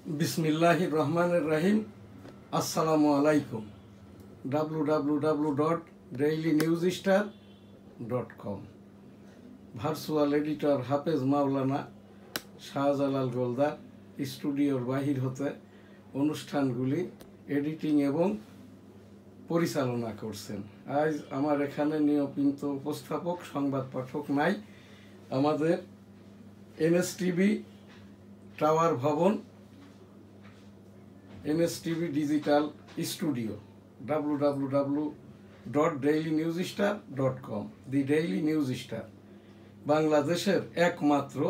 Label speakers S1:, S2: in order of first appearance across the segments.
S1: बिस्मिल्लाहिर रहमानिर रहीम। अस्सलामु आलैकुम। www.dailynewsstar.com virtual editor হাফেজ মাওলানা শাহজালাল গোলদার স্টুডিওর বাহির হতে অনুষ্ঠানগুলি এডিটিং এবং পরিচালনা করছেন। আজ আমার এখানে নিয়মিত উপস্থাপক সংবাদ পাঠক নাই। আমাদের এনএসটিভি টাওয়ার ভবন, এনএসটিভি digital studio, www.dailynewsstar.com the daily news star বাংলাদেশের একমাত্র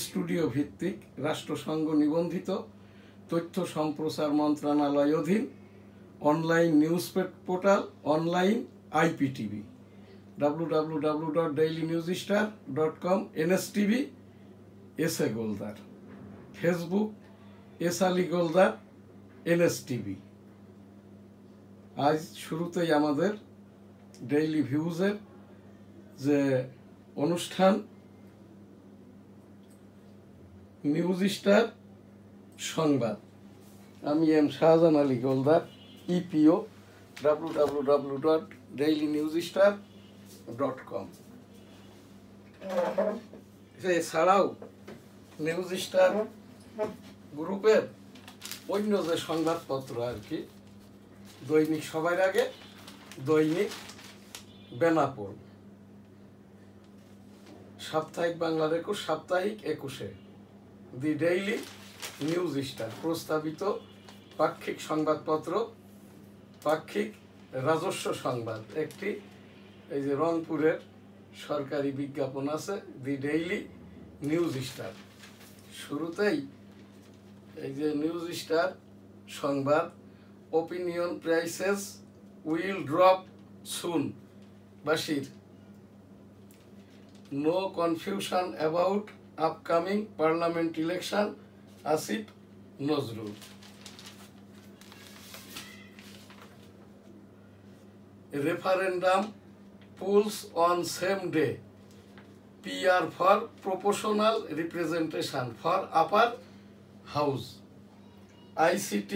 S1: স্টুডিও ভিত্তিক রাষ্ট্রসংঘ নিবন্ধিত তথ্য সম্প্রচার মন্ত্রণালয় অধীন online news portal, online IPTV, www.dailynewsstar.com, NSTV S A Goldar, Facebook S Ali Goldar NSTV. আজ শুরুতেই আমাদের ডেইলি ভিউজের যে অনুষ্ঠান নিউজ স্টার সংবাদ, আমি M Shahjahan Ali Goldar, EPO, www.dailynewsstar.com। এছাড়াও নিউজ স্টার গ্রুপের অন্য যে সংবাদপত্র আর কি, দৈনিক সবার আগে, দৈনিক বেনাপোল, সাপ্তাহিক বাংলার 21, সাপ্তাহিক 21, দি ডেইলি নিউজ স্টার প্রস্তাবিত পাক্ষিক সংবাদপত্র, পাক্ষিক রাজস্ব সংবাদ একটি, এই যে রংপুরের সরকারি বিজ্ঞাপন আছে, দি ডেইলি নিউজ স্টার। শুরুতেই এই যে নিউজ স্টার সংবাদ, opinion prices will drop soon, Bashir, no confusion about upcoming parliament election, Asif Nazrul. Referendum polls on same day, PR for proportional representation for upper house, ICT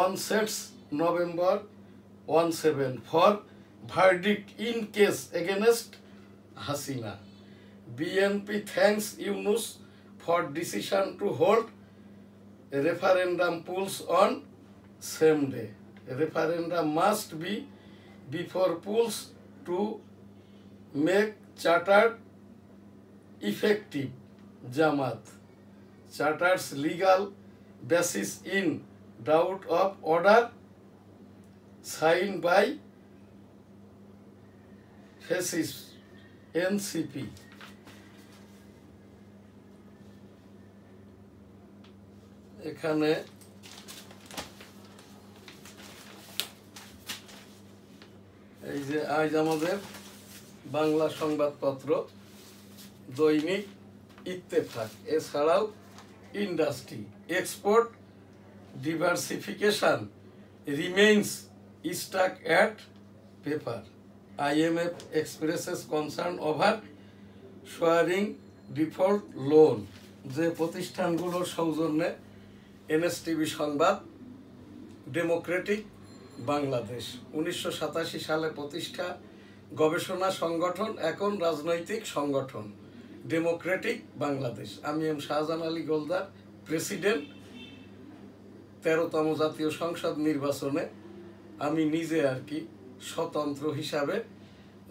S1: on sets November 17 for verdict in case against Hasina. BNP thanks Yunus for decision to hold referendum polls on same day. Referendum must be before polls to make charter effective. Jamaat, charter's legal basis in doubt of order, signed by fascist NCP. এখানে এই যে আজ আমাদের বাংলা সংবাদপত্র দৈনিক ইত্তেফাক, এছাড়াও industry, export diversification remains stuck at paper. IMF expresses concern over soaring default loan। যে প্রতিষ্ঠানগুলোর সৌজন্যে এনএসটিভি সংবাদ, ডেমোক্রেটিক বাংলাদেশ 1987 সালে প্রতিষ্ঠা, গবেষণা সংগঠন, এখন রাজনৈতিক সংগঠন ডেমোক্রেটিক বাংলাদেশ। আমি এম শাহজান আলী গোলদার, প্রেসিডেন্ট। 13তম জাতীয় সংসদ নির্বাচনে আমি নিজে আর কি স্বতন্ত্র হিসাবে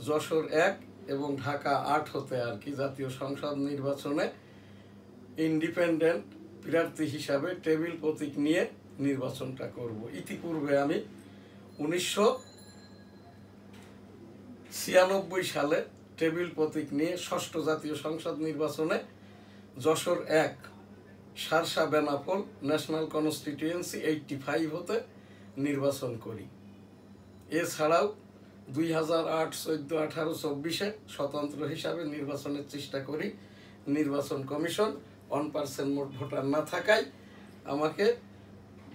S1: যশোর 1 এবং ঢাকা 8 হতে আর কি জাতীয় সংসদ নির্বাচনে ইন্ডিপেন্ডেন্ট প্রার্থী হিসাবে টেবিল প্রতীক নিয়ে নির্বাচনটা করব। ইতিপূর্বে আমি 1996 সালে টেবিল প্রতীক নিয়ে 6ষ্ঠ জাতীয় সংসদ নির্বাচনে যশোর 1 সারসা বেনাপোল ন্যাশনাল কনস্টিটিউয়েন্সি 85 হতে নির্বাচন করি। এছাড়াও 2008, 14, 18, 24 স্বতন্ত্র হিসাবে নির্বাচনের চেষ্টা করি। নির্বাচন কমিশন 1% মোট ভোটার না থাকায় আমাকে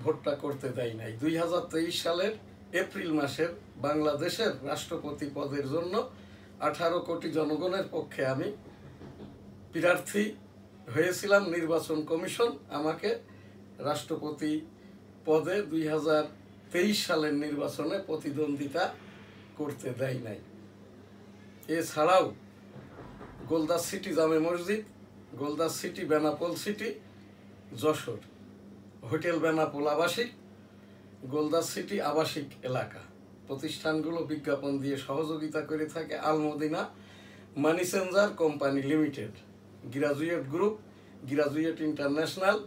S1: ভোটটা করতে দেয় নাই। 2023 সালের এপ্রিল মাসের বাংলাদেশের রাষ্ট্রপতি পদের জন্য 18 কোটি জনগণের পক্ষে আমি প্রার্থী হয়েছিলাম। নির্বাচন কমিশন আমাকে রাষ্ট্রপতি পদে 2023 সালের নির্বাচনে প্রতিদ্বন্দ্বিতা করতে দেয় নাই। এছাড়াও গোলদাস সিটি জামে মসজিদ, Goldas city Benapole city Jessore, hotel Benapole আবাসিক, গোলদাস সিটি আবাসিক এলাকা প্রতিষ্ঠানগুলো বিজ্ঞাপন দিয়ে সহযোগিতা করে থাকে Almadina money changer company limited, graduate group, graduate international,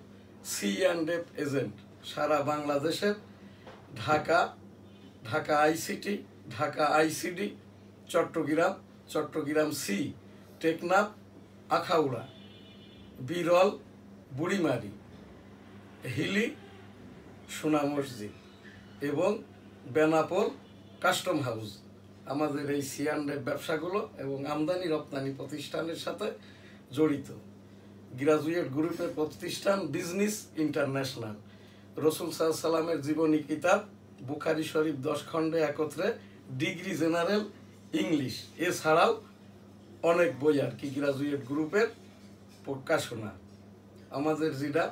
S1: C&F agent সারা বাংলাদেশের ঢাকা, ঢাকা আইসিটি, ঢাকা আইসিডি, চট্টগ্রাম, চট্টগ্রাম সি, টেকনাফ, আখাউড়া, বিরল, বুড়িমারি, হিলি, সোনা মসজিদ এবং বেনাপোল কাস্টম হাউস আমাদের এই C&F ব্যবসাগুলো এবং আমদানি রপ্তানি প্রতিষ্ঠানের সাথে জড়িত। গ্রাজুয়েট গ্রুপের প্রতিষ্ঠান বিজনেস ইন্টারন্যাশনাল, রসুল সাল্লাল্লাহু আলাইহি সাল্লামের জীবনী কিতাব বুখারী শরীফ 10 খণ্ডে একত্রে, ডিগ্রি জেনারেল ইংলিশ, এছাড়াও অনেক বই আর কি গ্রাজুয়েট গ্রুপের প্রকাশনা। আমাদের যেটা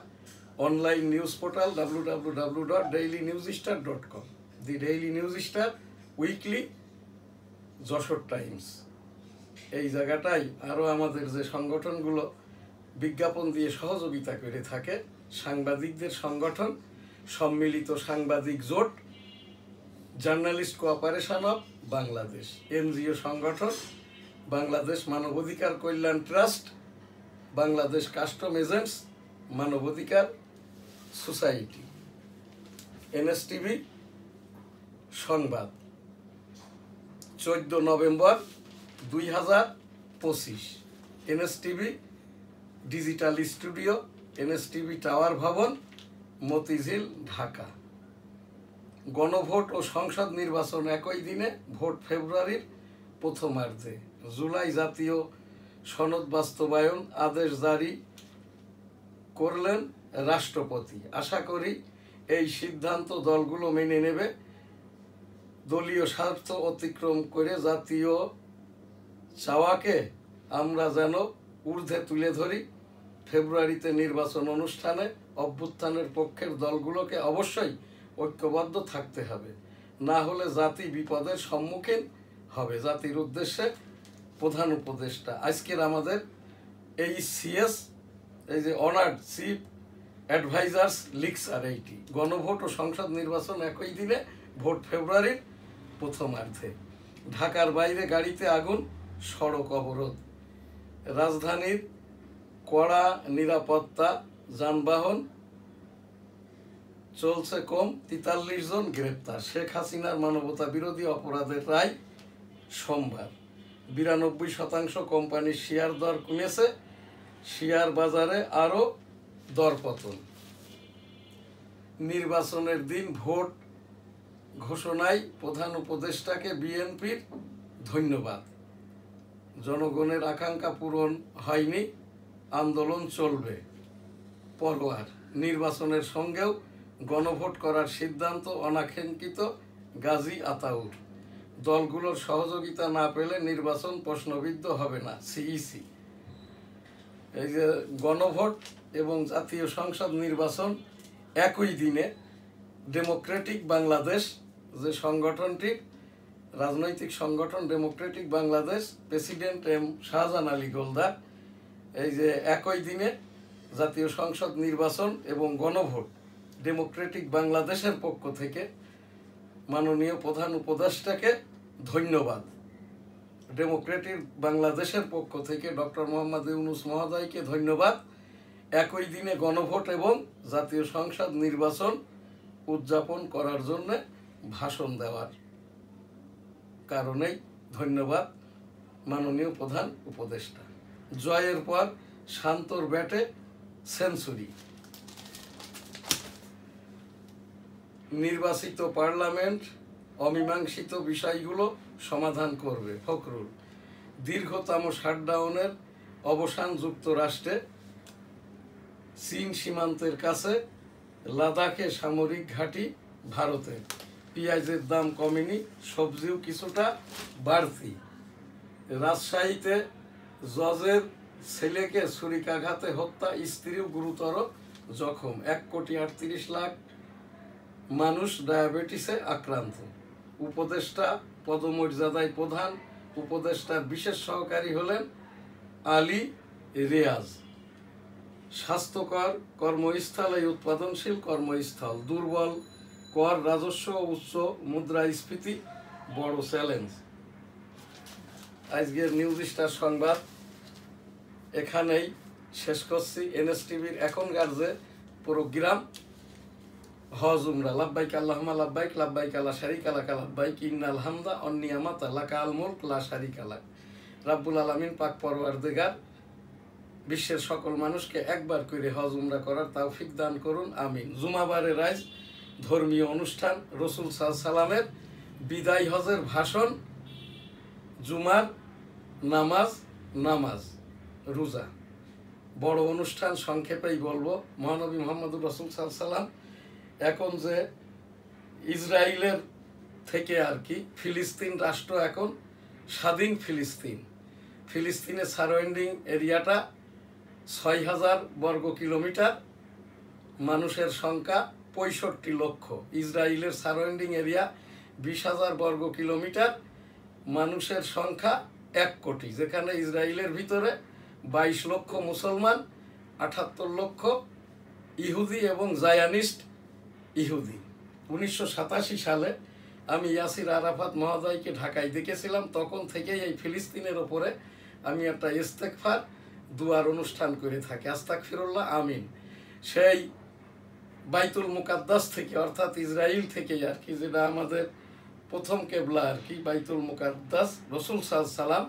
S1: online news portal www.dailynewsstar.com, the daily news star weekly, Jessore times. এই জায়গাটাই আরও আমাদের যে সংগঠনগুলো বিজ্ঞাপন দিয়ে সহযোগিতা করে থাকে, সাংবাদিকদের সংগঠন সম্মিলিত সাংবাদিক জোট, journalist cooperation of Bangladesh, NGO সংগঠন, বাংলাদেশ মানবাধিকার কল্যাণ ট্রাস্ট, বাংলাদেশ কাস্টম এজেন্টস মানবাধিকার সোসাইটি, NSTV সংবাদ 14 November 2025, NSTV digital studio, NSTV tower ভবন, মতিঝিল, ঢাকা। গণভোট ও সংসদ নির্বাচন একই দিনে, ভোট ফেব্রুয়ারির প্রথমার্ধে। জুলাই জাতীয় সনদ বাস্তবায়ন আদেশ জারি করলেন রাষ্ট্রপতি। আশা করি এই সিদ্ধান্ত দলগুলো মেনে নেবে। দলীয় স্বার্থ অতিক্রম করে জাতীয় চাওয়াকে আমরা যেন ঊর্ধ্বে তুলে ধরি। ফেব্রুয়ারিতে নির্বাচন অনুষ্ঠানে অভ্যুত্থানের পক্ষের দলগুলোকে অবশ্যই ঐক্যবদ্ধ থাকতে হবে, না হলে জাতি বিপদের সম্মুখীন হবে। জাতির উদ্দেশ্যে প্রধান উপদেষ্টা। আজকের আমাদের এই CS, এই যে অনার্ড চিফ অ্যাডভাইজার্স লিখসার, এইটি গণভোট ও সংসদ নির্বাচন একই দিনে, ভোট ফেব্রুয়ারির প্রথমার্ধে। ঢাকার বাইরে গাড়িতে আগুন, সড়ক অবরোধ। রাজধানীর কড়া নিরাপত্তা, যানবাহন চলছে কম, 43 জন গ্রেপ্তার। শেখ হাসিনার মানবতা বিরোধী অপরাধের রায় সোমবার। 92% কোম্পানির শেয়ার দর কমেছে, শেয়ার বাজারে আরও দরপতন। নির্বাচনের দিন ভোট ঘোষণায় প্রধান উপদেষ্টাকে বিএনপির ধন্যবাদ। জনগণের আকাঙ্ক্ষা পূরণ হয়নি, আন্দোলন চলবে। পরোয়ার। নির্বাচনের সঙ্গেও গণভোট করার সিদ্ধান্ত অনাকাঙ্ক্ষিত, গাজী আতাউর। দলগুলোর সহযোগিতা না পেলে নির্বাচন প্রশ্নবিদ্ধ হবে না, CEC। এই যে গণভোট এবং জাতীয় সংসদ নির্বাচন একই দিনে, ডেমোক্রেটিক বাংলাদেশ যে সংগঠনটি, রাজনৈতিক সংগঠন ডেমোক্রেটিক বাংলাদেশ, প্রেসিডেন্ট শাহজাহান আলী গোলদার, এই যে একই দিনে জাতীয় সংসদ নির্বাচন এবং গণভোট, ডেমোক্রেটিক বাংলাদেশের পক্ষ থেকে মাননীয় প্রধান উপদেষ্টাকে ধন্যবাদ। ডেমোক্রেটিক বাংলাদেশের পক্ষ থেকে ডক্টর মোহাম্মদ ইউনূস মহোদয়কে ধন্যবাদ। একই দিনে গণভোট এবং জাতীয় সংসদ নির্বাচন উদযাপন করার জন্য ভাষণ দেওয়ার কারণেই ধন্যবাদ মাননীয় প্রধান উপদেষ্টা। জয়ের পর শান্তর ব্যাটে সেঞ্চুরি। নির্বাচিত পার্লামেন্ট অমীমাংসিত বিষয়গুলো সমাধান করবে, ফখরুল। দীর্ঘতম শাটডাউনের অবসান যুক্তরাষ্ট্রে। চীন সীমান্তের কাছে লাদাখে সামরিক ঘাঁটি ভারতের। পেঁয়াজের দাম কমেনি, সবজিও কিছুটা বাড়তি। রাজশাহীতে জজের ছেলেকে ছুরিকাঘাতে হত্যা, স্ত্রীও গুরুতর জখম, 1,38,00,000 মানুষ ডায়াবেটিসে আক্রান্ত। উপদেষ্টা পদমর্যাদায় প্রধান উপদেষ্টার বিশেষ সহকারী হলেন আলী রেয়াজ। স্বাস্থ্যকর কর্মস্থল এই উৎপাদনশীল কর্মস্থল। দুর্বল কর রাজস্ব, উচ্চ মুদ্রাস্ফীতি বড় চ্যালেঞ্জ। আজকের নিউজ স্টার সংবাদ এখানেই শেষ করছি। এনএসটিভির এখনকার যে প্রোগ্রাম হজ উমরা, লাব্বাইক আল্লাহুম্মা লাব্বাইক, লাব্বাইক লা শারীকা লাকা লাব্বাইক, ইন্নাল হামদা ওয়ান নিয়ামাতা লাকাল মুলক লা শারীকা লাক। রাব্বুল আলামিন পাক পরওয়ারদিগার বিশ্বের সকল মানুষকে একবার করে হজ উমরা করার তৌফিক দান করুন, আমিন। জুমাবারের আজ ধর্মীয় অনুষ্ঠান, রাসূল সাল্লাল্লাহু আলাইহি সাল্লামের বিদায় হজের ভাষণ, জুমার নামাজ, রোজা, বড় অনুষ্ঠান। সংক্ষেপেই বলবো, মহানবী মুহাম্মদুর রাসূল সাল্লাল্লাহু আলাইহি সাল্লাম এখন যে ইসরায়েলের থেকে আর কি ফিলিস্তিন রাষ্ট্র এখন স্বাধীন ফিলিস্তিনের সারাউন্ডিং এরিয়াটা 6,000 বর্গ কিলোমিটার, মানুষের সংখ্যা 65 লক্ষ। ইসরায়েলের সারাউন্ডিং এরিয়া 20,000 বর্গ কিলোমিটার, মানুষের সংখ্যা 1 কোটি। যেখানে ইসরায়েলের ভিতরে 22 লক্ষ মুসলমান, 78 লক্ষ ইহুদি এবং জায়ানিস্ট ইহুদি। 1987 সালে আমি ইয়াসির আরাফাত মহোদয়কে ঢাকায় দেখেছিলাম। তখন থেকেই এই ফিলিস্তিনের ওপরে আমি একটা ইস্তেগফার দুয়ার অনুষ্ঠান করে থাকি, আস্তাগফিরুল্লাহ, আমিন। সেই বাইতুল মুকাদ্দাস থেকে, অর্থাৎ ইসরায়েল থেকেই আর কি, যেটা আমাদের প্রথম কেবলা আর কি, বাইতুল মুকাদ্দাস, রাসূল সাল্লাল্লাহু আলাইহি সাল্লাম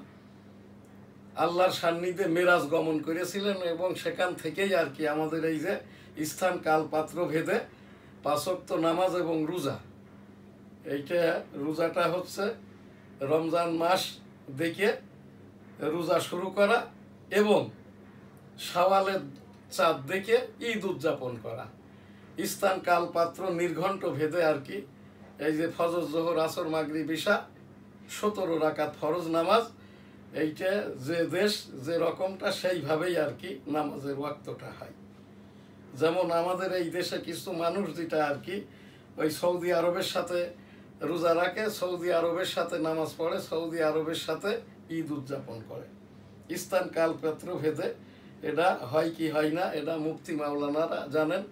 S1: আল্লাহর সান্নিধ্যে মেরাজ গমন করেছিলেন এবং সেখান থেকেই আর কি আমাদের এই যে স্থান কাল পাত্র ভেদে 5 ওয়াক্ত নামাজ এবং রোজা, এইটা রোজাটা হচ্ছে রমজান মাস দেখে রোজা শুরু করা এবং শাওয়ালের চাঁদ দেখে ঈদ উদযাপন করা। স্থান কাল পাত্র নির্ঘণ্ট ভেদে আর কি এই যে ফজর, জোহর, আসর, মাগরিব, ইশা 17 রাকাত ফরজ নামাজ, এইটা যে দেশ যে রকমটা সেইভাবেই আর কি নামাজের ওয়াক্তটা হয়। যেমন আমাদের এই দেশে কিছু মানুষ যেটা আর কি ওই সৌদি আরবের সাথে রোজা রাখে, সৌদি আরবের সাথে নামাজ পড়ে, সৌদি আরবের সাথে ঈদ উদযাপন করে। স্থান কাল পাত্র ভেদে এটা হয় কি হয় না, এটা মুফতি মাওলানারা জানেন।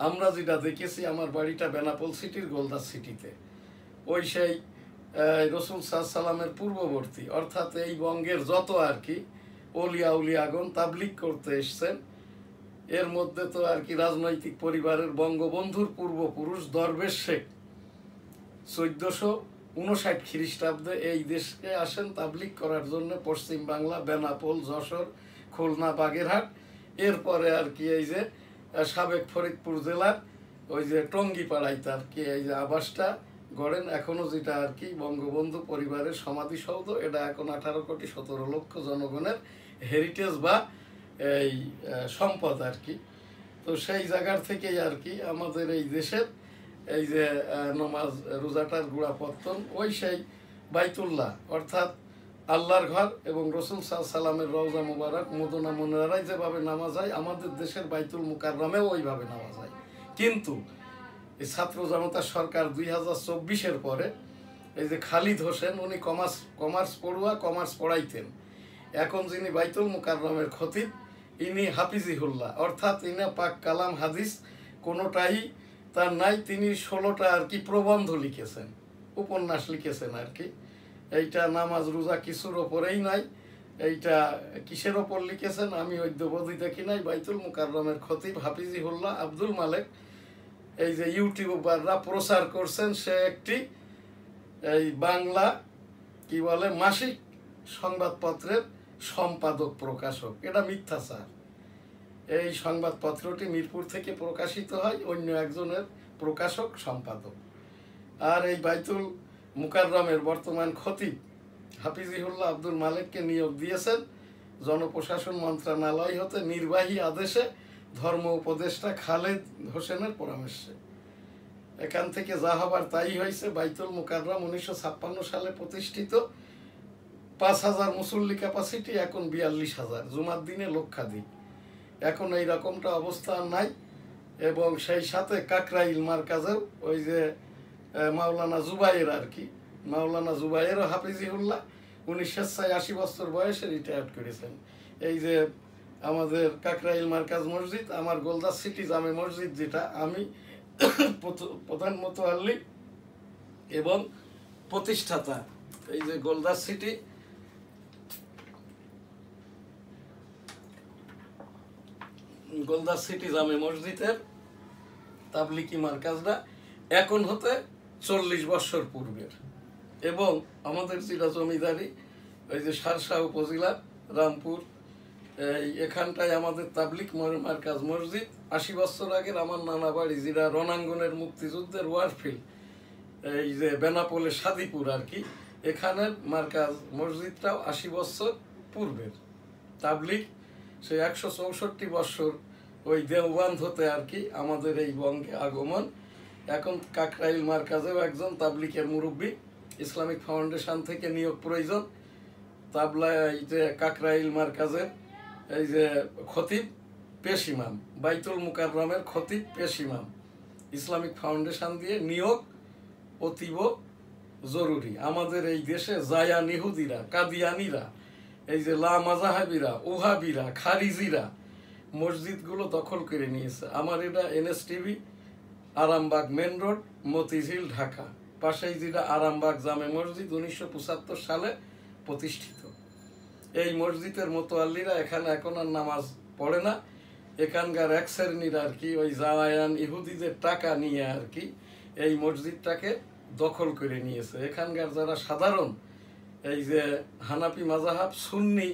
S1: আমরা যেটা দেখেছি, আমার বাড়িটা বেনাপোল সিটির গোলদা সিটিতে, ওই সেই রাসূল সাল্লাল্লাহু আলাইহি সাল্লামের পূর্ববর্তী, অর্থাৎ এই বঙ্গের যত আর কি অলিয়া উলিয়াগণ তাবলিগ করতে এসছেন, এর মধ্যে তো আর কি রাজনৈতিক পরিবারের বঙ্গবন্ধুর পূর্বপুরুষ দরবেশ শেখ 1459 খ্রিস্টাব্দে এই দেশকে আসেন তাবলিগ করার জন্য, পশ্চিম বাংলা, বেনাপোল, যশোর, খুলনা, বাগেরহাট। এরপরে আর কি এই যে সাবেক ফরিদপুর জেলার ওই যে টঙ্গিপাড়াইতে আর কি এই যে আবাসটা গড়েন এখনো, যেটা আর কি বঙ্গবন্ধু পরিবারের সমাধিসৌধ। এটা এখন 18,17,00,000 জনগণের হেরিটেজ বা এই সম্পদ আর কি। তো সেই জায়গার থেকেই আর কি আমাদের এই দেশের এই যে নামাজ রোজাটার গোড়াপত্তন ওই সেই বাইতুল্লাহ, অর্থাৎ আল্লাহর ঘর এবং রাসূল সাল্লাল্লাহু আলাইহি সাল্লামের রওজা মুবারক, মদিনা মুনাওয়ারায় যেভাবে নামাজ হয়, আমাদের দেশের বাইতুল মুকাররমেও ওইভাবে নামাজ হয়। কিন্তু এই ছাত্র জনতা সরকার 2024-এর পরে এই যে খালিদ হোসেন, উনি কমার্স পড়ুয়া, কমার্স পড়াইতেন। এখন যিনি বাইতুল মুকাররমের খতিব, ইনি হাফিজিহুল্লাহ, অর্থাৎ ইনি পাক কালাম হাদিস কোনোটাই তার নাই। তিনি 16টা আর কি প্রবন্ধ লিখেছেন, উপন্যাস লিখেছেন আর কি। এইটা নামাজ রোজা কিছুর ওপরেই নাই। এইটা কিসের ওপর লিখেছেন আমি অদ্যবধি দেখি নাই। বাইতুল মুকাররমের খতিব হাফিজিহুল্লাহ আব্দুল মালেক, এই যে ইউটিউবাররা প্রচার করছেন, সে একটি এই বাংলা কি বলে মাসিক সংবাদপত্রের সম্পাদক প্রকাশক। এটা মিথ্যাচার। এই সংবাদপত্রটি মিরপুর থেকে প্রকাশিত হয়, অন্য একজনের প্রকাশক সম্পাদক। আর এই বাইতুল মুকাররমের বর্তমান খতিব হাফিজিহুল্লাহ আব্দুল মালেককে নিয়োগ দিয়েছেন জনপ্রশাসন মন্ত্রণালয় হতে নির্বাহী আদেশে ধর্ম উপদেষ্টা খালেদ হোসেনের পরামর্শে। এখান থেকে যা হবার তাই হয়েছে। বাইতুল মুকাররম 1956 সালে প্রতিষ্ঠিত, 5,000 মুসল্লি ক্যাপাসিটি, এখন 42,000, জুমার দিনে লক্ষাধিক। এখন এই রকমটা অবস্থা নাই। এবং সেই সাথে কাকরাইল মার্কাজেও ওই যে মাওলানা জুবাইর আর কি, মাওলানা জুবাইরও হাফিজিউল্লাহ, উনি স্বেচ্ছায় 80 বছর বয়সে রিটায়ার্ড করেছেন। এই যে আমাদের কাকরাইল মার্কাজ মসজিদ, আমার গোলদাস সিটি জামে মসজিদ, যেটা আমি প্রধান মোতাল্লি এবং প্রতিষ্ঠাতা, এই যে গোলদাস সিটি জামে মসজিদের তাবলিকি মার্কাজটা এখন হতে 40 বছর পূর্বের। এবং আমাদের যেটা জমিদারি, ওই যে সারসা উপজেলা রামপুর, এখানটায় আমাদের তাবলিক মার্কাজ মসজিদ 80 বছর আগের আমার নানা বাড়ি, যেটা রণাঙ্গনের মুক্তিযুদ্ধের ওয়ারফিল্ড, এই যে বেনাপোলের সাদিপুর আর কি, এখানের মার্কাজ মসজিদটাও 80 বছর পূর্বের। তাবলিক সেই 164 বছর ওই দেওবান্ধ হতে আর কি আমাদের এই বঙ্গে আগমন। এখন কাকরাইল মার্কাজেও একজন তাবলিকের মুরব্বী, ইসলামিক ফাউন্ডেশন থেকে নিয়োগ প্রয়োজন। এই যে কাকরাইল মার্কাজের এই যে খতিব পেশ ইমাম, বাইতুল মুকাররমের খতিব পেশ ইমাম, ইসলামিক ফাউন্ডেশন দিয়ে নিয়োগ অতীব জরুরি। আমাদের এই দেশে জায়ান ইহুদিরা, কাদিয়ানিরা, এই যে লা মাজাহাবিরা, ওহাবিরা, খারিজিরা মসজিদগুলো দখল করে নিয়েছে। আমার এটা NSTV, Arambagh main road, Motijheel, Dhaka. পাশেই যেটা আরামবাগ জামে মসজিদ 1975 সালে প্রতিষ্ঠিত। এই মসজিদের মোতোয়াল্লিরা এখানে এখন আর নামাজ পড়ে না। এখানকার এক শ্রেণীর আর কি ওই জায়ান ইহুদিদের টাকা নিয়ে আর কি এই মসজিদটাকে দখল করে নিয়েছে। এখানকার যারা সাধারণ এই যে হানাফি মাযহাব সুন্নি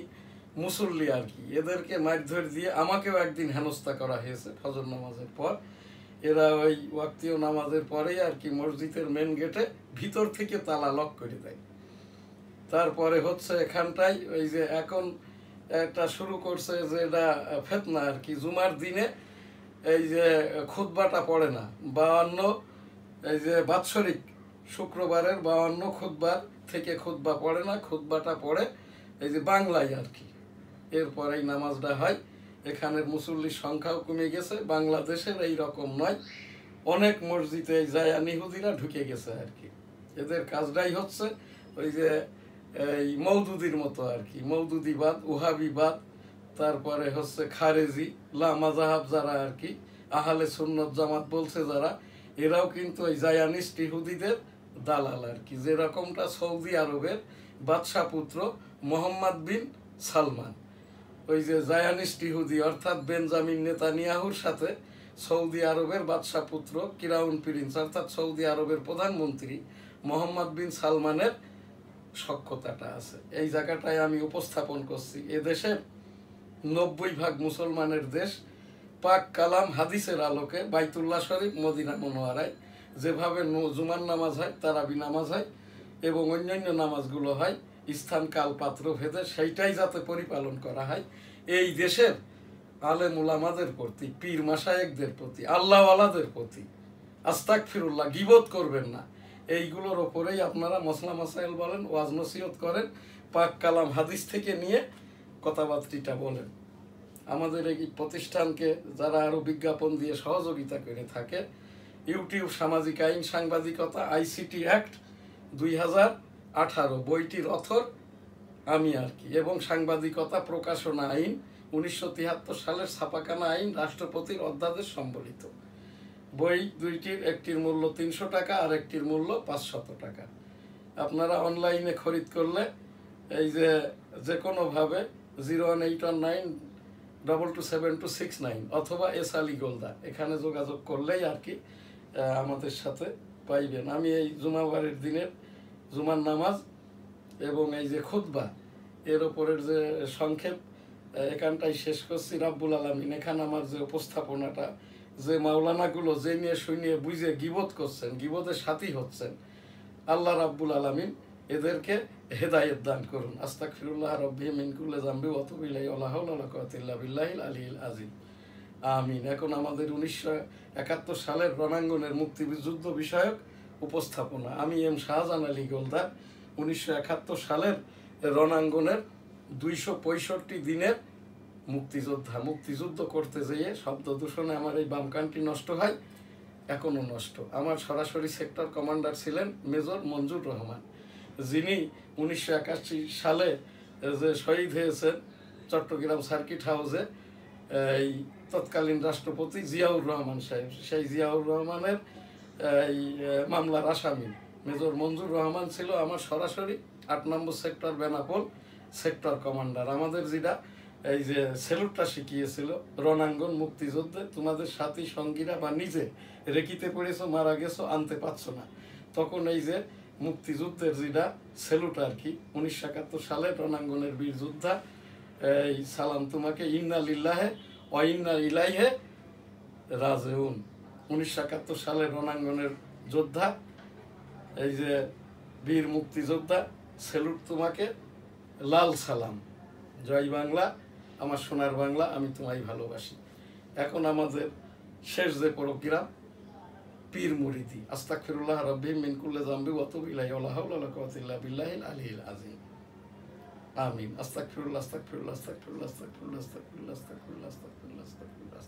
S1: মুসল্লি আর কি, এদেরকে মারধর দিয়ে আমাকেও একদিন হেনস্থা করা হয়েছে ফজর নামাজের পর। এরা ওই ওয়াক্তীয় নামাজের পরেই আর কি মসজিদের মেন গেটে ভিতর থেকে তালা লক করে দেয়। তারপরে হচ্ছে এখানটাই ওই যে এখন একটা শুরু করছে যে এটা ফেতনা আর কি, জুমার দিনে এই যে খুতবাটা পড়ে না, 52 এই যে বাৎসরিক শুক্রবারের 52 খুতবার থেকে খুতবা পড়ে না, খুতবাটা পড়ে এই যে বাংলায় আর কি, এরপরেই নামাজটা হয়। এখানের মুসল্লির সংখ্যাও কমে গেছে। বাংলাদেশের এই রকম নয়, অনেক মসজিদে জায়ান ইহুদিরা ঢুকে গেছে আর কি। এদের কাজটাই হচ্ছে ওই যে এই মওদুদির মতো আর কি, মওদুদিবাদ, ওহাবিবাদ, তারপরে হচ্ছে খারেজি, লা মাযহাব যারা আর কি, আহলে সুন্নত জামাত বলছে যারা, এরাও কিন্তু ওই জায়ানিস্ট ইহুদিদের দালাল আর কি। যেরকমটা সৌদি আরবের বাদশাহ পুত্র মোহাম্মদ বিন সালমান, ওই যে জায়ানিস্ট ইহুদি অর্থাৎ বেঞ্জামিন নেতানিয়াহুর সাথে সৌদি আরবের বাদশাহ পুত্র ক্রাউন প্রিন্স অর্থাৎ সৌদি আরবের প্রধানমন্ত্রী মোহাম্মদ বিন সালমানের সখ্যতাটা আছে। এই জায়গাটায় আমি উপস্থাপন করছি। এদেশের 90% মুসলমানের দেশ। পাক কালাম হাদিসের আলোকে বাইতুল্লাহ শরীফ, মদিনা মুনওয়ারায় যেভাবে জুমার নামাজ হয়, তারাবি নামাজ হয় এবং অন্যান্য নামাজগুলো হয় স্থান কাল পাত্র ভেদে, সেইটাই যাতে পরিপালন করা হয়। এই দেশের আলেম উলামাদের প্রতি, পীর মাশায়েখদের প্রতি, আল্লাহওয়ালাদের প্রতি আস্তাগফিরুল্লাহ, গীবত করবেন না, এইগুলোর ওপরেই আপনারা মসলা মাসাইল বলেন, ওয়াজ নসিহত করেন, পাক কালাম হাদিস থেকে নিয়ে কথাবার্তিটা বলেন। আমাদের এই প্রতিষ্ঠানকে যারা আরও বিজ্ঞাপন দিয়ে সহযোগিতা করে থাকে, ইউটিউব সামাজিক আইন সাংবাদিকতা ICT অ্যাক্ট 2018 বইটির অথর আমি আর কি, এবং সাংবাদিকতা প্রকাশনা আইন 1973 সালের ছাপাখানা আইন রাষ্ট্রপতির অধ্যাদেশ সম্বলিত। বই দুইটির একটির মূল্য 300 টাকা আর একটির মূল্য 500 টাকা। আপনারা অনলাইনে খরিদ করলে এই যে কোনোভাবে 01819227269 অথবা এস আলী গোলদা এখানে যোগাযোগ করলেই আর কি আমাদের সাথে পাইবেন। আমি এই জুমাবারের দিনের জুমার নামাজ এবং এই যে খুতবা এর ওপরের যে সংক্ষেপ এখানটাই শেষ করছি। রাব্বুল আলামিন এখানে আমার যে উপস্থাপনাটা, যে মাওলানাগুলো যে নিয়ে শুনিয়ে বুঝে গীবত করছেন, গীবতের সাথী হচ্ছেন, আল্লাহ রাব্বুল আলামিন এদেরকে হেদায়েত দান করুন। আস্তাগফিরুল্লাহ রাব্বি মিন কুল্লি যামবি ওয়া আতুবু ইলাইহি ওয়া লা হাওলা ওয়া লা কুওয়াতা ইল্লা বিল্লাহিল আলিয়্যিল আযীম। আমিন। এখন আমাদের 1971 সালের রণাঙ্গনের মুক্তিযুদ্ধ বিষয়ক উপস্থাপনা। আমি এম শাহজাহান আলী গোলদার 1971 সালের রণাঙ্গনের 265 দিনের মুক্তিযোদ্ধা, মুক্তিযুদ্ধ করতে যেয়ে শব্দ দূষণে আমার এই বাম কানটি নষ্ট হয়, এখনো নষ্ট। আমার সরাসরি সেক্টর কমান্ডার ছিলেন মেজর মঞ্জুর রহমান, যিনি 1981 সালে যে শহীদ হয়েছেন চট্টগ্রাম সার্কিট হাউসে এই তৎকালীন রাষ্ট্রপতি জিয়াউর রহমান সাহেব। সেই জিয়াউর রহমানের এই মামলার আসামি মেজর মঞ্জুর রহমান ছিল আমার সরাসরি 8 নম্বর সেক্টর বেনাপোল সেক্টর কমান্ডার। আমাদের যেটা এই যে সেলুটটা শিখিয়েছিল রণাঙ্গন মুক্তিযুদ্ধে, তোমাদের সাথী সঙ্গীরা বা নিজে রেখিতে পড়েছো, মারা গেছো, আনতে পারছো না, তখন এই যে মুক্তিযুদ্ধের যেটা সেলুট আর কি, 1971 সালে রণাঙ্গনের বীর যোদ্ধা, এই সালাম তোমাকে, ইন্না লিল্লাহে ওয়া ইন্না ইলাইহি রাজিউন। 1971 সালে রণাঙ্গনের যোদ্ধা, এই যে বীর মুক্তিযোদ্ধা, সেলুট তোমাকে, লাল সালাম, জয় বাংলা, আমার সোনার বাংলা, আমি তোমায় ভালোবাসি। এখন আমাদের শেষ যে প্রোগ্রাম পীর মুরিদি, আস্তাগফিরুল্লাহ রাব্বি মিন কুল্লি যামবি ওয়া তুবু ইলাইহি ওয়া লা হাওলা ওয়া লা কুওয়াতা ইল্লা বিল্লাহিল আলিয়্যিল আযীম। আমিন। আস্তাগফিরুল্লাহ আস্তাগফিরুল্লাহ আস্তাগফিরুল্লাহ আস্তাগফিরুল্লাহ আস্তাগফিরুল্লাহ আস্তাগফিরুল্লাহ আস্তাগফিরুল্লাহ আস্তাগফিরুল্লাহ।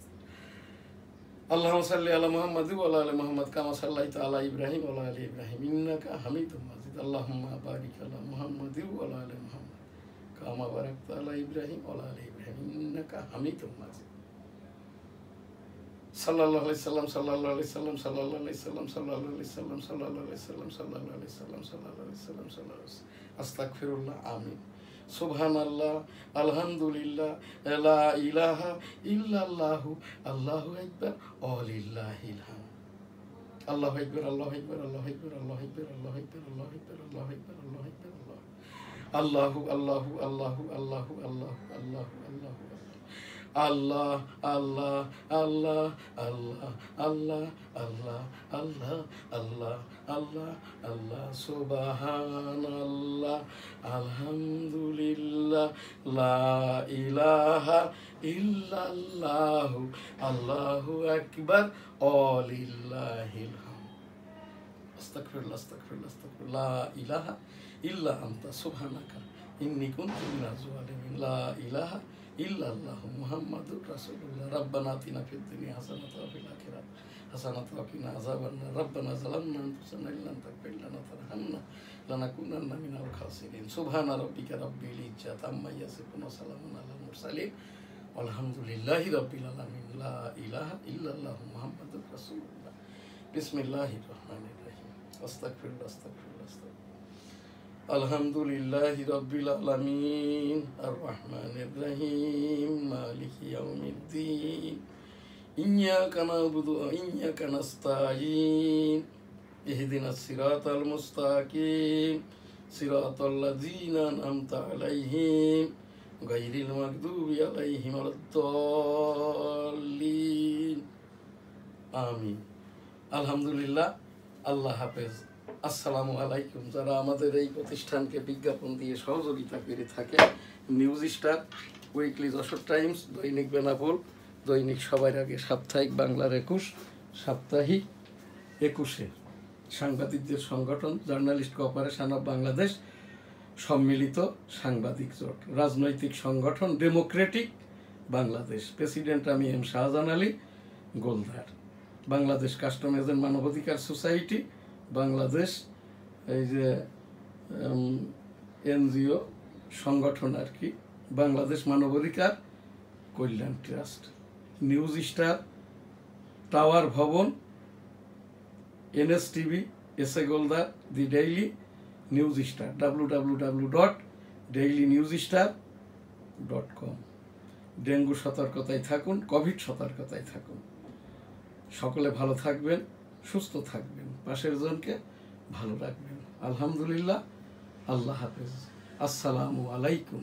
S1: আল্লাহুম্মা সাল্লি আলা মুহাম্মাদ ওয়া আলা আলি মুহাম্মাদ কামা সাল্লাইতা আলা ইব্রাহিম ওয়া আলা আলি ইব্রাহিম ইন্নাকা হামিদুম মাজিদ। আল্লাহুম্মা বারিক আলা মুহাম্মাদ ওয়া আলা আলি মুহাম্মাদ কামা বারাকতা আলা ইব্রাহিম ওয়া আলা আলি ইব্রাহিম ইন্নাকা হামিদুম মাজিদ। সাল্লাল্লাহু আলাইহি সাল্লাম সাল্লাল্লাহু আলাইহি সাল্লাম সাল্লাল্লাহু আলাইহি সাল্লাম সাল্লাল্লাহু আলাইহি সাল্লাম সাল্লাল্লাহু আলাইহি সাল্লাম সাল্লাল্লাহু আলাইহি সাল্লাম সাল্লাল্লাহু আলাইহি সাল্লাম সাল্লাল্লাহু আলাইহি আস্তাগফিরুল্লাহ। আমিন। সুবহানাল্লাহ, আলহামদুলিল্লাহ, লা ইলাহা ইল্লাল্লাহু, আল্লাহু আকবার, ওয়ালিল্লাহিল হামদ। আল্লাহু আকবার, আল্লাহু আকবার, আল্লাহু আকবার, আল্লাহু আকবার, আল্লাহু আকবার, আল্লাহু আকবার, আল্লাহু আকবার, আল্লাহু আকবার, আল্লাহু আল্লাহু আল্লাহু আল্লাহু আল্লাহু আল্লাহু আল্লাহু আল্লাহ আল্লাহ আল্লাহ আল্লাহ আল্লাহ আল্লাহ আল্লাহ আল্লাহ আল্লাহ আল্লাহ সুবহানাল্লাহ, আলহামদুলিল্লাহ, লা ইলাহা ইল্লাল্লাহু, আল্লাহু আকবার, ওয়ালিল্লাহিল হামদ। আস্তাগফিরুল্লাহ আস্তাগফিরুল্লাহ আস্তাগফিরুল্লাহ, লা ইলাহা ইল্লা আনতা সুবহানাকা ইন্নী কুনতু মিনাজ জালিমিন। লা ইলাহা ইল্লাল্লাহু মুহাম্মাদুর রাসূলুল্লাহ। রাব্বানা আতিনা ফিদ দুনিয়া হাসানাতাও ওয়া ফিল আখিরাতি হাসানাতাও ওয়া কিনা আযাবান্নার। রাব্বানা যালামনা আনফুসানা ইল্লাম তাগফির লানা ওয়া তারহামনা লানাকুনান্না মিনাল খাসিরিন। সুবহানা রাব্বিকা রাব্বিল ইজ্জাতি আম্মা ইয়াসিফুন ওয়া সালামুন আলাল মুরসালিন আলহামদুলিল্লাহি রাব্বিল আলামিন। লা ইলাহা ইল্লাল্লাহু মুহাম্মাদুর রাসূলুল্লাহ। বিসমিল্লাহির রহমানির রহিম। আস্তাগফিরুল্লাহ আস্তাগফিরুল্লাহ আস্তাগফিরুল্লাহ। আলহামদুলিল্লাহি রাব্বিল আলামিন আর রহমানির রহিম মালিকি ইয়াউমিদ্দিন ইয়্যাকা না'বুদু ওয়া ইয়্যাকা নাস্তাঈন ইহদিনাস সিরাতাল মুস্তাকিম সিরাতাল লাযীনা আন'আমতা আলাইহিম গায়রিল মাগদুবি আলাইহিম ওয়ালাদ-দাল্লিন। আমিন। আলহামদুলিল্লাহ। আল্লাহ হাফেজ। আসসালামু আলাইকুম। যারা আমাদের এই প্রতিষ্ঠানকে বিজ্ঞাপন দিয়ে সহযোগিতা করে থাকে, news star, weekly Jessore Times, দৈনিক বেনাপোল, দৈনিক সবার আগে, সাপ্তাহিক বাংলার 21, সাপ্তাহিক 21-এ, সাংবাদিকদের সংগঠন জার্নালিস্ট কোঅপারেশন অফ বাংলাদেশ, সম্মিলিত সাংবাদিক জোট, রাজনৈতিক সংগঠন ডেমোক্রেটিক বাংলাদেশ, প্রেসিডেন্ট আমি M Shahjahan Ali Goldar, Bangladesh custom agent মানবাধিকার সোসাইটি, বাংলাদেশ এই যে এনজিও সংগঠন আর কি, বাংলাদেশ মানবাধিকার কল্যাণ ট্রাস্ট, নিউজ স্টার, টাওয়ার ভবন, NSTV, S A Goldar, the daily news star, www.dailynewsstar.com। Dengue সতর্কতায় থাকুন, কোভিড সতর্কতায় থাকুন। সকলে ভালো থাকবেন, সুস্থ থাকবেন, পাশের জনকে ভালো রাখবেন। আলহামদুলিল্লাহ। আল্লাহ হাফেজ। আসসালামু আলাইকুম।